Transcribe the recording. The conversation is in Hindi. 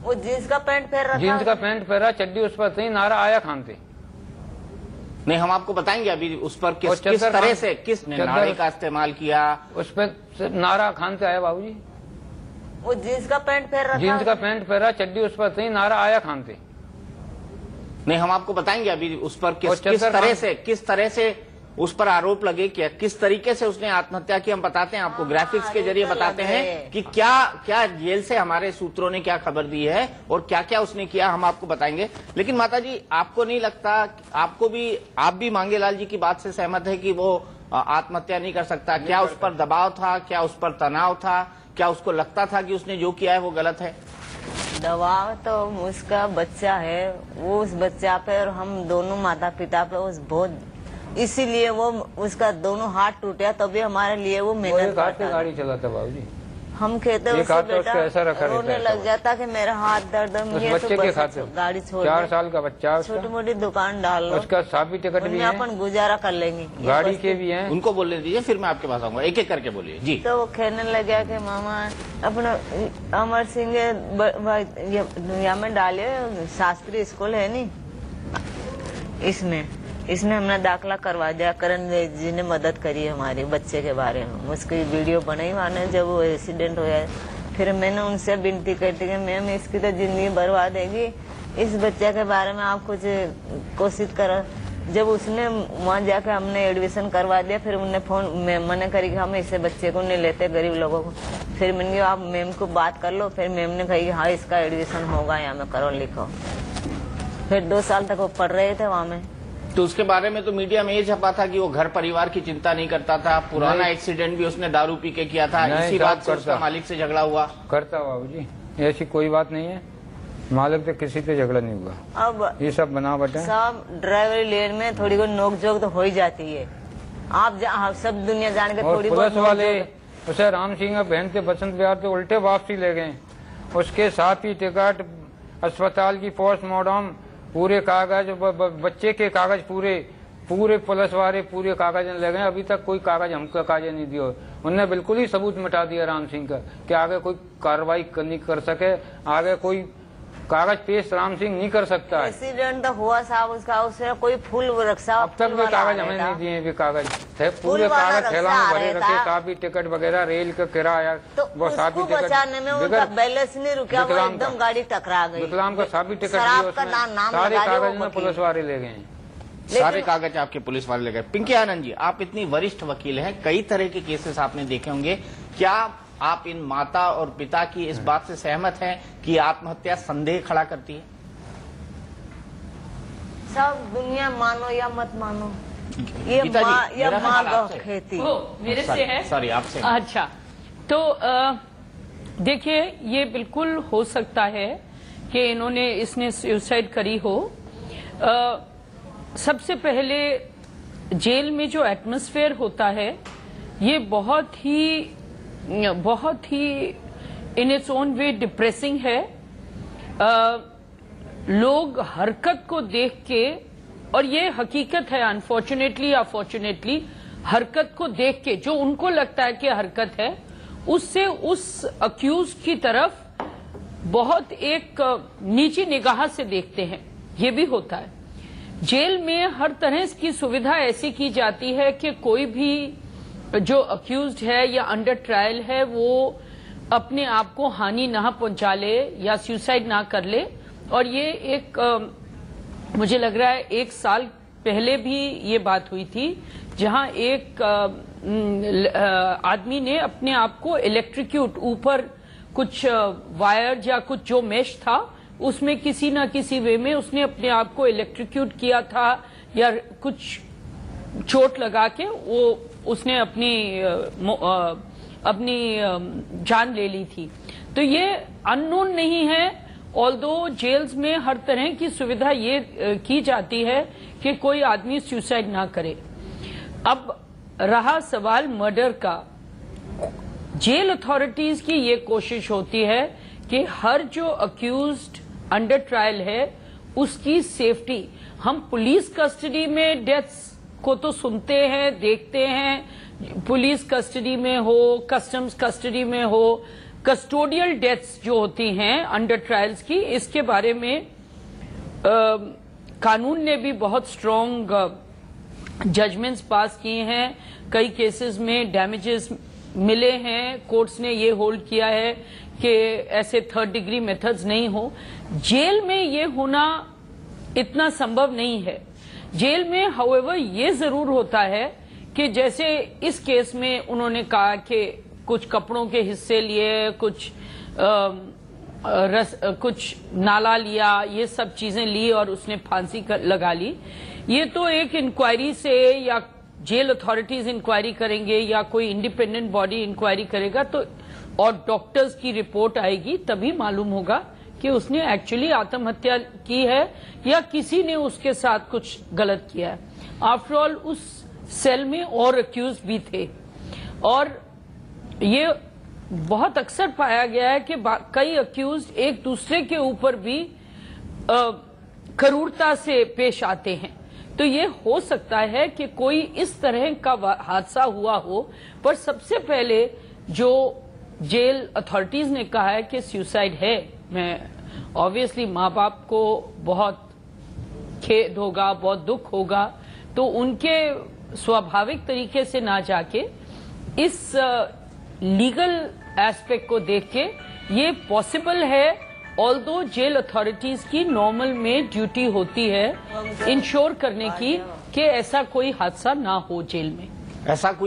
वो जीन्स का पैंट पहन रहा, जीन्स का पैंट पहना, चड्डी उस पर थी, नारा आया खान थे। नहीं, हम आपको बताएंगे अभी उस पर किस तरह से किस नारे का इस्तेमाल किया। उस पर नारा खान से आया बाबूजी। वो जीन्स का पैंट पहन रहा, जीन्स का पैंट पहना, चड्डी उस पर थी, नारा आया खान थे। नहीं, हम आपको बताएंगे अभी उस पर किस तरह से उस पर आरोप लगे, क्या किस तरीके से उसने आत्महत्या की। हम बताते हैं आपको, ग्राफिक्स के जरिए बताते हैं कि क्या क्या जेल से हमारे सूत्रों ने क्या खबर दी है और क्या क्या उसने किया, हम आपको बताएंगे। लेकिन माता जी, आपको नहीं लगता, आप भी मांगेलाल जी की बात से सहमत है कि वो आत्महत्या नहीं कर सकता? क्या उस पर दबाव था, क्या उस पर तनाव था, क्या उसको लगता था कि उसने जो किया है वो गलत है? दबाव तो उसका बच्चा है, वो उस बच्चा पे और हम दोनों माता पिता पे उस बहुत, इसीलिए वो उसका दोनों हाथ टूटा, तभी हमारे लिए वो मेहनत करता। गाड़ी चलाता बाबूजी, हम कहते उससे बेटा रोने लग जाता कि मेरा हाथ दर्द, मुझे बच्चे के खाते गाड़ी छोड़, 4 साल का बच्चा, छोटी मोटी दुकान डाल लो, उसका साबी टिकट भी है, अपन गुजारा कर लेंगे, गाड़ी के भी हैं। उनको बोलने दीजिए, फिर मैं आपके पास आऊंगा, एक एक करके बोलिए जी। तो वो कहने लगा कि मामा अपना अमर सिंह दुनिया में डाले, शास्त्री स्कूल है नी, इसने हमने दाखला करवा दिया। करण जी ने मदद करी हमारे बच्चे के बारे में, उसकी वीडियो बनाई माने जब वो एक्सीडेंट हुआ। फिर मैंने उनसे विनती करती कि मैम इसकी तो जिंदगी बर्बाद देगी, इस बच्चे के बारे में आप कुछ कोशिश करो। जब उसने वहाँ जाकर हमने एडमिशन करवा दिया, फिर उन्होंने फोन मैंने करी कि हम ऐसे बच्चे को नहीं लेते, गरीब लोगों को। फिर मैंने कहा आप मैम को बात कर लो, फिर मैम ने कही हाँ इसका एडमिशन होगा, यहाँ में करो लिखो। फिर 2 साल तक वो पढ़ रहे थे वहाँ में। तो उसके बारे में तो मीडिया में ये छपा था कि वो घर परिवार की चिंता नहीं करता था, पुराना एक्सीडेंट भी उसने दारू पी के किया था, इसी बात से उसका मालिक से झगड़ा हुआ। करता बाबूजी, ऐसी कोई बात नहीं है, मालिक से किसी से झगड़ा नहीं हुआ। अब ये सब बनावट है, सब ड्राइवरी लेन में थोड़ी कोई नोकझोंक तो हो ही जाती है। आप सब दुनिया जान के थोड़ी बहुत पुलिस वाले उसे राम सिंह बहन से बसंत विहार से उल्टे वापसी ले गए, उसके साथ ही टिकट, अस्पताल की पोस्टमार्टम, पूरे कागज, बच्चे के कागज, पूरे पुलिस वाले पूरे कागज ले गए। अभी तक कोई कागज हमको कागज नहीं दिया, उनने बिल्कुल ही सबूत मिटा दिया राम सिंह का कि आगे कोई कार्रवाई नहीं कर सके, आगे कोई कागज पेश राम सिंह नहीं कर सकता है। एक्सीडेंट तो हुआ साहब उसका, उससे कोई फूल रक्षा, अब तक भी कागज हमें नहीं दिए, भी कागज पूरे कागज थैला में भरे रखे, काफी टिकट वगैरह, रेल का किराया, तो वो साबी टिकट बचाने में उनका बैलेंस नहीं रुका, वो एकदम गाड़ी टकरा गई। विकलांग का साबी टिकट, सारे कागज में पुलिस वाले ले गए, सारे कागज आपके पुलिस वाले ले गए। पिंकी आनंद जी, आप इतनी वरिष्ठ वकील हैं, कई तरह के केसेस आपने देखे होंगे, क्या आप इन माता और पिता की इस बात से सहमत हैं कि आत्महत्या संदेह खड़ा करती है? सब दुनिया मानो या मत मानो, ये माँ का खेती मेरे से है। सॉरी, आपसे। अच्छा, तो देखिए, ये बिल्कुल हो सकता है कि इसने सुसाइड करी हो। सबसे पहले जेल में जो एटमॉस्फेयर होता है, ये बहुत ही in its own way depressing है। लोग हरकत को देख के, और ये हकीकत है अनफॉर्चुनेटली या फॉर्चुनेटली, हरकत को देख के जो उनको लगता है कि हरकत है, उससे उस अक्यूज की तरफ बहुत एक नीची निगाह से देखते हैं। ये भी होता है। जेल में हर तरह की सुविधा ऐसी की जाती है कि कोई भी जो अक्यूज्ड है या अंडर ट्रायल है, वो अपने आप को हानि ना पहुंचा ले या सुसाइड ना कर ले। और ये एक मुझे लग रहा है 1 साल पहले भी ये बात हुई थी, जहां एक आदमी ने अपने आप को इलेक्ट्रिक्यूट, ऊपर कुछ वायर या कुछ जो मेश था उसमें किसी ना किसी वे में उसने अपने आप को इलेक्ट्रिक्यूट किया था, या कुछ चोट लगा के उसने अपनी जान ले ली थी। तो ये अननोन नहीं है, ऑल्दो जेल्स में हर तरह की सुविधा ये की जाती है कि कोई आदमी सुसाइड ना करे। अब रहा सवाल मर्डर का, जेल अथॉरिटीज की ये कोशिश होती है कि हर जो अक्यूज्ड अंडर ट्रायल है उसकी सेफ्टी, हम पुलिस कस्टडी में डेथ्स को तो सुनते हैं, देखते हैं, पुलिस कस्टडी में हो, कस्टम्स कस्टडी में हो, कस्टोडियल डेथ्स जो होती हैं अंडर ट्रायल्स की, इसके बारे में कानून ने भी बहुत स्ट्रॉन्ग जजमेंट्स पास किए हैं। कई केसेस में डैमेजेस मिले हैं, कोर्ट्स ने ये होल्ड किया है कि ऐसे थर्ड डिग्री मेथड्स नहीं हो। जेल में ये होना इतना संभव नहीं है। जेल में हाउएवर ये जरूर होता है कि जैसे इस केस में उन्होंने कहा कि कुछ कपड़ों के हिस्से लिए, कुछ नाला लिया, ये सब चीजें ली और उसने फांसी लगा ली। ये तो एक इंक्वायरी से, या जेल अथॉरिटीज इंक्वायरी करेंगे या कोई इंडिपेंडेंट बॉडी इंक्वायरी करेगा तो, और डॉक्टर्स की रिपोर्ट आएगी, तभी मालूम होगा कि उसने एक्चुअली आत्महत्या की है या किसी ने उसके साथ कुछ गलत किया है। आफ्टर ऑल उस सेल में और अक्यूज भी थे, और ये बहुत अक्सर पाया गया है कि कई अक्यूज एक दूसरे के ऊपर भी क्रूरता से पेश आते हैं। तो ये हो सकता है कि कोई इस तरह का हादसा हुआ हो, पर सबसे पहले जो जेल अथॉरिटीज ने कहा है कि सुसाइड है। मैं ऑब्वियसली माँ बाप को बहुत खेद होगा, बहुत दुख होगा, तो उनके स्वाभाविक तरीके से ना जाके इस लीगल एस्पेक्ट को देख के ये पॉसिबल है। ऑल्दो जेल अथॉरिटीज की नॉर्मल में ड्यूटी होती है इंश्योर करने की कि ऐसा कोई हादसा ना हो जेल में। ऐसा